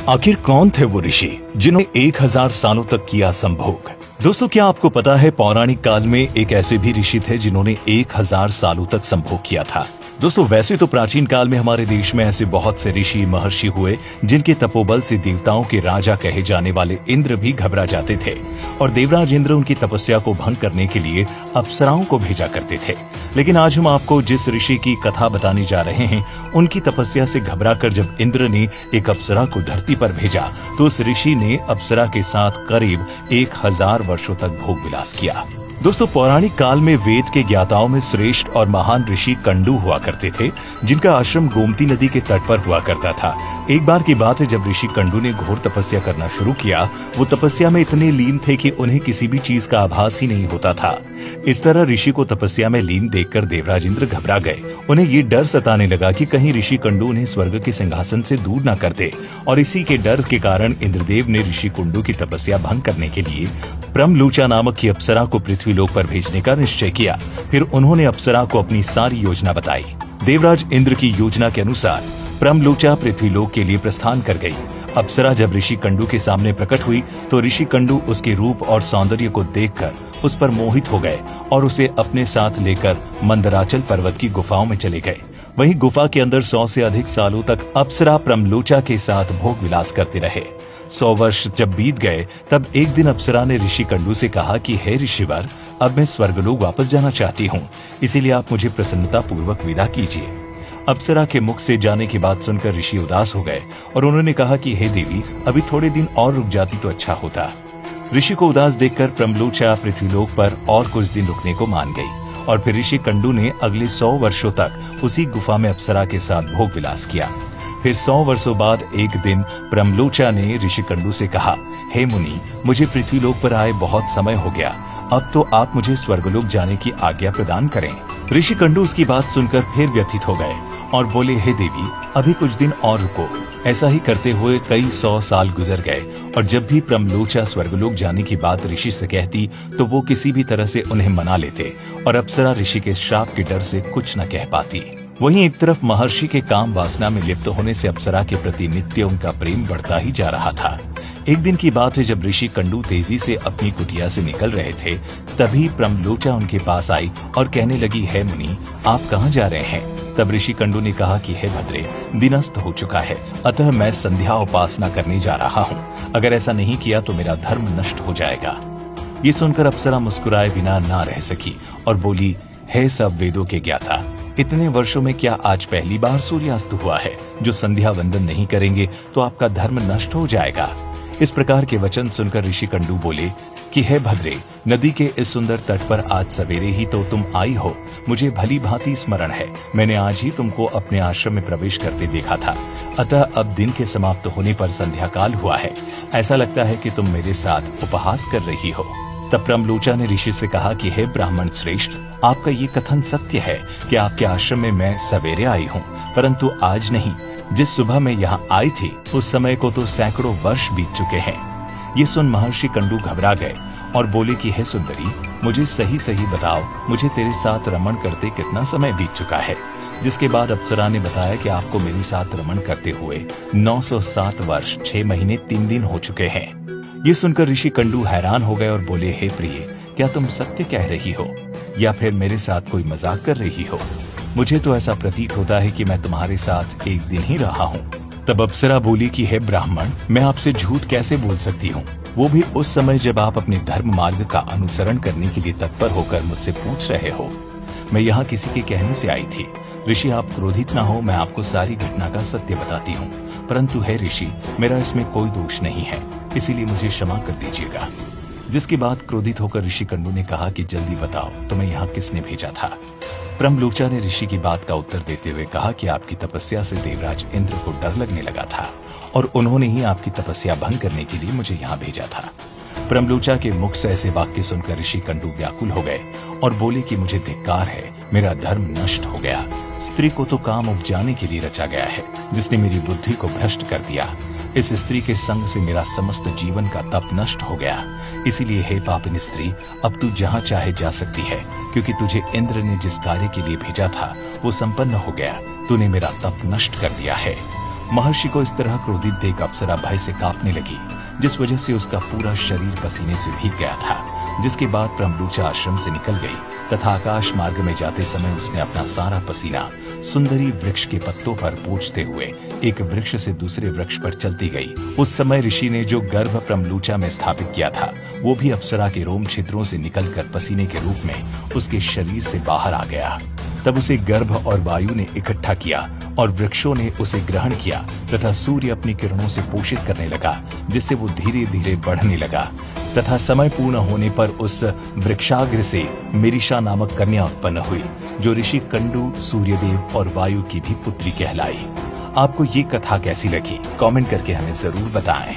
आखिर कौन थे वो ऋषि जिन्होंने 1000 सालों तक किया संभोग। दोस्तों, क्या आपको पता है पौराणिक काल में एक ऐसे भी ऋषि थे जिन्होंने 1000 सालों तक संभोग किया था। दोस्तों, वैसे तो प्राचीन काल में हमारे देश में ऐसे बहुत से ऋषि महर्षि हुए जिनके तपोबल से देवताओं के राजा कहे जाने वाले इंद्र भी घबरा जाते थे और देवराज इंद्र उनकी तपस्या को भंग करने के लिए अप्सराओं को भेजा करते थे। लेकिन आज हम आपको जिस ऋषि की कथा बताने जा रहे हैं, उनकी तपस्या से घबराकर जब इंद्र ने एक अप्सरा को धरती पर भेजा तो उस ऋषि ने अप्सरा के साथ करीब 1000 वर्षों तक भोग विलास किया। दोस्तों, पौराणिक काल में वेद के ज्ञाताओं में श्रेष्ठ और महान ऋषि कंडू हुआ करते थे, जिनका आश्रम गोमती नदी के तट पर हुआ करता था। एक बार की बात है, जब ऋषि कंडू ने घोर तपस्या करना शुरू किया, वो तपस्या में इतने लीन थे कि उन्हें किसी भी चीज का आभास ही नहीं होता था। इस तरह ऋषि को तपस्या में लीन देखकर देवराज इंद्र घबरा गए। उन्हें ये डर सताने लगा कि कहीं ऋषि कंडू उन्हें स्वर्ग के सिंहासन से दूर न कर दे, और इसी के डर के कारण इंद्रदेव ने ऋषि कुंडू की तपस्या भंग करने के लिए प्रमलूचा नामक की अप्सरा को पृथ्वीलोक पर भेजने का निश्चय किया। फिर उन्होंने अप्सरा को अपनी सारी योजना बताई। देवराज इंद्र की योजना के अनुसार प्रमलूचा पृथ्वीलोक के लिए प्रस्थान कर गई। अप्सरा जब ऋषि कंडू के सामने प्रकट हुई तो ऋषि कंडू उसके रूप और सौंदर्य को देखकर उस पर मोहित हो गए और उसे अपने साथ लेकर मंदराचल पर्वत की गुफाओं में चले गए। वहीं गुफा के अंदर 100 से अधिक सालों तक अप्सरा प्रमलूचा के साथ भोग विलास करते रहे। 100 वर्ष जब बीत गए तब एक दिन अप्सरा ने ऋषि कंडू से कहा कि हे ऋषिवर, अब मैं स्वर्गलोक वापस जाना चाहती हूँ, इसीलिए आप मुझे प्रसन्नता पूर्वक विदा कीजिए। अप्सरा के मुख से जाने की बात सुनकर ऋषि उदास हो गए और उन्होंने कहा कि हे देवी, अभी थोड़े दिन और रुक जाती तो अच्छा होता। ऋषि को उदास देखकर प्रमलूचा पृथ्वीलोक पर और कुछ दिन रुकने को मान गई और फिर ऋषि कंडू ने अगले 100 वर्षों तक उसी गुफा में अप्सरा के साथ भोग विलास किया। फिर 100 वर्षों बाद एक दिन प्रमलूचा ने ऋषि कंडू से कहा, हे मुनि, मुझे पृथ्वीलोक पर आए बहुत समय हो गया, अब तो आप मुझे स्वर्गलोक जाने की आज्ञा प्रदान करें। ऋषि कंडू उसकी बात सुनकर फिर व्यथित हो गए और बोले, हे देवी, अभी कुछ दिन और रुको। ऐसा ही करते हुए कई 100 साल गुजर गए और जब भी प्रमलूचा स्वर्गलोक जाने की बात ऋषि से कहती तो वो किसी भी तरह से उन्हें मना लेते और अप्सरा ऋषि के श्राप के डर से कुछ न कह पाती। वहीं एक तरफ महर्षि के काम वासना में लिप्त होने से अप्सरा के प्रति नित्य उनका प्रेम बढ़ता ही जा रहा था। एक दिन की बात है, जब ऋषि कंडू तेजी से अपनी कुटिया से निकल रहे थे, तभी प्रमलूचा उनके पास आई और कहने लगी, हे मुनि, आप कहाँ जा रहे हैं? तब ऋषि कंडू ने कहा कि हे भद्रे, दिन अस्त हो चुका है, अतः मैं संध्या उपासना करने जा रहा हूँ। अगर ऐसा नहीं किया तो मेरा धर्म नष्ट हो जाएगा। ये सुनकर अप्सरा मुस्कुराए बिना ना रह सकी और बोली, हे सब वेदों के ज्ञाता, इतने वर्षों में क्या आज पहली बार सूर्यास्त हुआ है? जो संध्या वंदन नहीं करेंगे तो आपका धर्म नष्ट हो जाएगा। इस प्रकार के वचन सुनकर ऋषि कंडू बोले कि हे भद्रे, नदी के इस सुंदर तट पर आज सवेरे ही तो तुम आई हो। मुझे भली भांति स्मरण है, मैंने आज ही तुमको अपने आश्रम में प्रवेश करते देखा था। अतः अब दिन के समाप्त होने पर संध्या काल हुआ है, ऐसा लगता है कि तुम मेरे साथ उपहास कर रही हो। तब प्रमलूचा ने ऋषि से कहा कि हे ब्राह्मण श्रेष्ठ, आपका ये कथन सत्य है कि आपके आश्रम में मैं सवेरे आई हूँ, परंतु आज नहीं। जिस सुबह मैं यहाँ आई थी उस समय को तो सैकड़ों वर्ष बीत चुके हैं। ये सुन महर्षि कंडू घबरा गए और बोले कि हे सुंदरी, मुझे सही सही बताओ, मुझे तेरे साथ रमण करते कितना समय बीत चुका है? जिसके बाद अप्सरा ने बताया कि आपको मेरे साथ रमण करते हुए 907 वर्ष 6 महीने 3 दिन हो चुके हैं। ये सुनकर ऋषि कंडू हैरान हो गए और बोले, हे प्रिय, क्या तुम सत्य कह रही हो या फिर मेरे साथ कोई मजाक कर रही हो? मुझे तो ऐसा प्रतीत होता है कि मैं तुम्हारे साथ एक दिन ही रहा हूँ। तब अप्सरा बोली कि हे ब्राह्मण, मैं आपसे झूठ कैसे बोल सकती हूँ, वो भी उस समय जब आप अपने धर्म मार्ग का अनुसरण करने के लिए तत्पर होकर मुझसे पूछ रहे हो। मैं यहाँ किसी के कहने से आई थी। ऋषि, आप क्रोधित ना हो, मैं आपको सारी घटना का सत्य बताती हूँ, परंतु हे ऋषि, मेरा इसमें कोई दोष नहीं है, इसीलिए मुझे क्षमा कर दीजिएगा। जिसके बाद क्रोधित होकर ऋषि कंडू ने कहा कि जल्दी बताओ, तुम्हें यहाँ किसने भेजा था? प्रमलूचा ने ऋषि की बात का उत्तर देते हुए कहा कि आपकी तपस्या से देवराज इंद्र को डर लगने लगा था और उन्होंने ही आपकी तपस्या भंग करने के लिए मुझे यहाँ भेजा था। प्रमलूचा के मुख से ऐसे वाक्य सुनकर ऋषि कंडू व्याकुल हो गए और बोले कि मुझे धिक्कार है, मेरा धर्म नष्ट हो गया। स्त्री को तो काम उपजाने के लिए रचा गया है, जिसने मेरी बुद्धि को भ्रष्ट कर दिया। इस स्त्री के संग से मेरा समस्त जीवन का तप नष्ट हो गया। इसीलिए हे पापिनी स्त्री, अब तू जहाँ चाहे जा सकती है, क्योंकि तुझे इंद्र ने जिस कार्य के लिए भेजा था वो संपन्न हो गया। तूने मेरा तप नष्ट कर दिया है। महर्षि को इस तरह क्रोधित देख अप्सरा भय से कांपने लगी, जिस वजह से उसका पूरा शरीर पसीने से भीग गया था। जिसके बाद प्रमलूचा आश्रम से निकल गई तथा आकाश मार्ग में जाते समय उसने अपना सारा पसीना सुंदरी वृक्ष के पत्तों पर पोंछते हुए एक वृक्ष से दूसरे वृक्ष पर चलती गई। उस समय ऋषि ने जो गर्भ प्रमलूचा में स्थापित किया था वो भी अप्सरा के रोम छिद्रों से निकलकर पसीने के रूप में उसके शरीर से बाहर आ गया। तब उसे गर्भ और वायु ने इकट्ठा किया और वृक्षों ने उसे ग्रहण किया तथा सूर्य अपनी किरणों से पोषित करने लगा, जिससे वो धीरे धीरे बढ़ने लगा तथा समय पूर्ण होने पर उस वृक्षाग्र से मिरिशा नामक कन्या उत्पन्न हुई, जो ऋषि कंडू, सूर्यदेव और वायु की भी पुत्री कहलाई। आपको ये कथा कैसी लगी? कमेंट करके हमें जरूर बताएं।